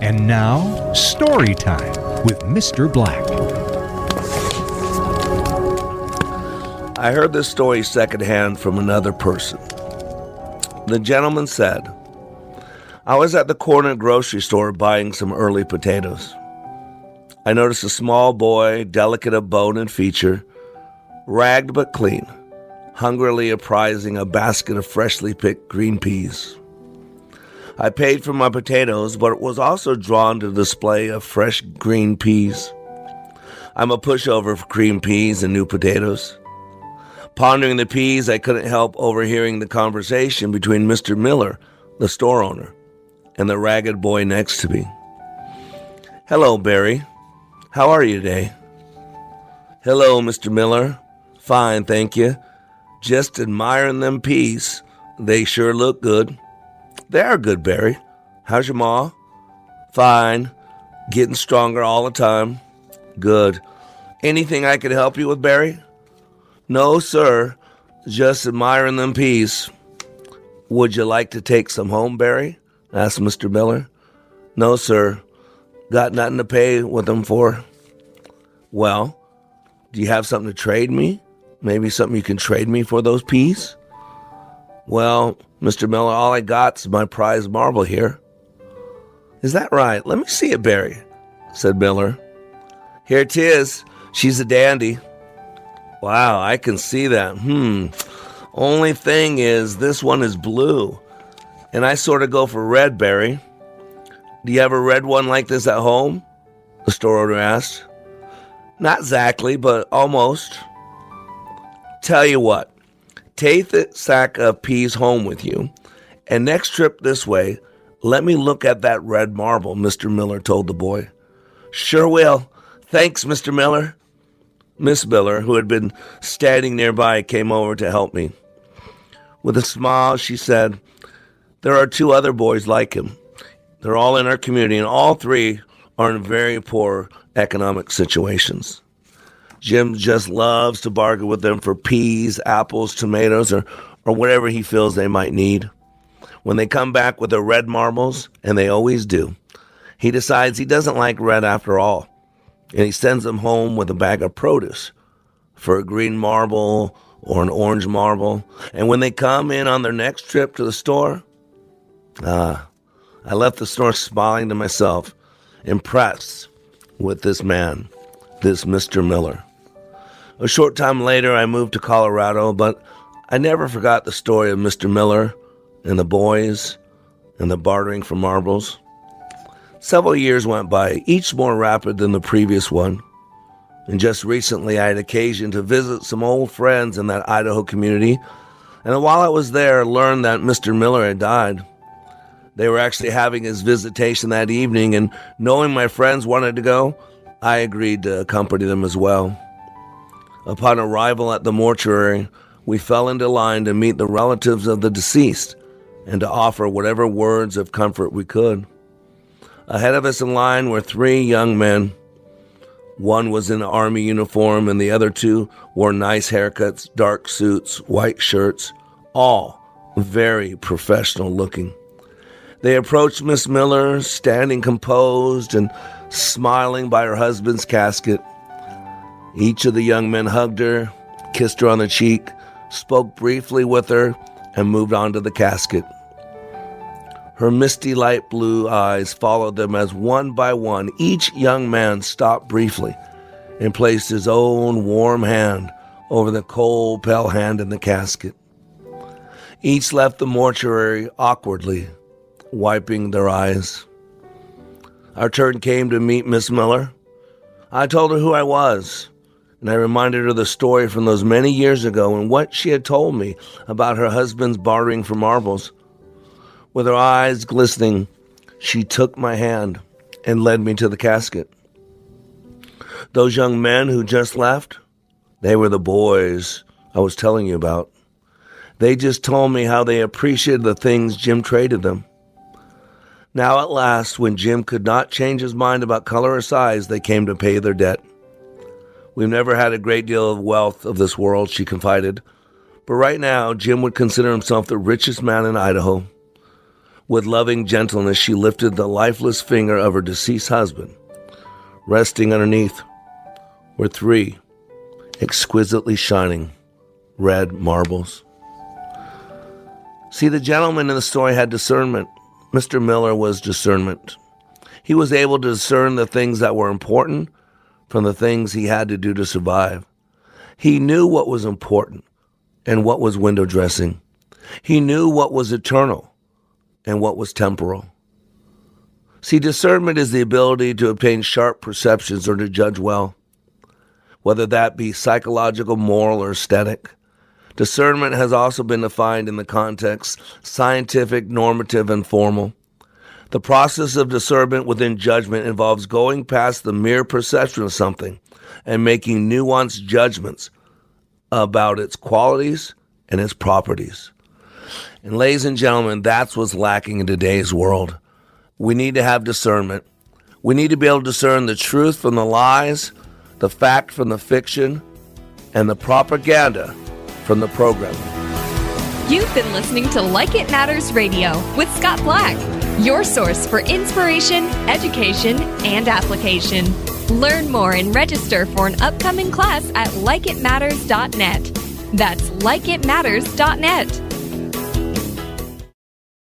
And now, story time with Mr. Black. I heard this story secondhand from another person. The gentleman said, I was at the corner grocery store buying some early potatoes. I noticed a small boy, delicate of bone and feature, ragged but clean, hungrily apprising a basket of freshly picked green peas. I paid for my potatoes, but was also drawn to the display of fresh green peas. I'm a pushover for cream peas and new potatoes. Pondering the peas, I couldn't help overhearing the conversation between Mr. Miller, the store owner, and the ragged boy next to me. Hello, Barry. How are you today? Hello, Mr. Miller. Fine, thank you. Just admiring them peas. They sure look good. They are good, Barry. How's your ma? Fine. Getting stronger all the time. Good. Anything I could help you with, Barry? No, sir. Just admiring them peas. Would you like to take some home, Barry? Asked Mr. Miller. No, sir. Got nothing to pay with them for. Well, do you have something to trade me? Maybe something you can trade me for those peas? Well, Mr. Miller, all I got's my prize marble here. Is that right? Let me see it, Barry, said Miller. Here it is. She's a dandy. Wow, I can see that. Only thing is, this one is blue, and I sort of go for red, Barry. Do you have a red one like this at home? The store owner asked. Not exactly, but almost. Tell you what, take the sack of peas home with you, and next trip this way, let me look at that red marble, Mr. Miller told the boy. Sure will. Thanks, Mr. Miller. Miss Miller, who had been standing nearby, came over to help me. With a smile, she said, there are 2 other boys like him. They're all in our community, and all 3 are in very poor economic situations. Jim just loves to bargain with them for peas, apples, tomatoes, or whatever he feels they might need. When they come back with their red marbles, and they always do, he decides he doesn't like red after all, and he sends them home with a bag of produce for a green marble or an orange marble. And when they come in on their next trip to the store, I left the store smiling to myself, impressed with this man, this Mr. Miller. A short time later, I moved to Colorado, but I never forgot the story of Mr. Miller and the boys and the bartering for marbles. Several years went by, each more rapid than the previous one. And just recently, I had occasion to visit some old friends in that Idaho community. And while I was there, I learned that Mr. Miller had died. They were actually having his visitation that evening, and knowing my friends wanted to go, I agreed to accompany them as well. Upon arrival at the mortuary, we fell into line to meet the relatives of the deceased and to offer whatever words of comfort we could. Ahead of us in line were 3 young men. One was in an army uniform, and the other 2 wore nice haircuts, dark suits, white shirts, all very professional looking. They approached Miss Miller, standing composed and smiling by her husband's casket. Each of the young men hugged her, kissed her on the cheek, spoke briefly with her, and moved on to the casket. Her misty light blue eyes followed them as one by one each young man stopped briefly and placed his own warm hand over the cold, pale hand in the casket. Each left the mortuary awkwardly, wiping their eyes. Our turn came to meet Miss Miller. I told her who I was, and I reminded her the story from those many years ago and what she had told me about her husband's bartering for marbles. With her eyes glistening, she took my hand and led me to the casket. Those young men who just left, they were the boys I was telling you about. They just told me how they appreciated the things Jim traded them. Now at last, when Jim could not change his mind about color or size, they came to pay their debt. We've never had a great deal of wealth of this world, she confided, but right now Jim would consider himself the richest man in Idaho. With loving gentleness, she lifted the lifeless finger of her deceased husband. Resting underneath were 3 exquisitely shining red marbles. See, the gentleman in the story had discernment. Mr. Miller was discernment. He was able to discern the things that were important from the things he had to do to survive. He knew what was important and what was window dressing. He knew what was eternal and what was temporal. See, discernment is the ability to obtain sharp perceptions or to judge well, whether that be psychological, moral, or aesthetic. Discernment has also been defined in the context scientific, normative, and formal. The process of discernment within judgment involves going past the mere perception of something and making nuanced judgments about its qualities and its properties. And ladies and gentlemen, that's what's lacking in today's world. We need to have discernment. We need to be able to discern the truth from the lies, the fact from the fiction, and the propaganda from the programming. You've been listening to Like It Matters Radio with Scott Black, your source for inspiration, education, and application. Learn more and register for an upcoming class at likeitmatters.net. That's likeitmatters.net.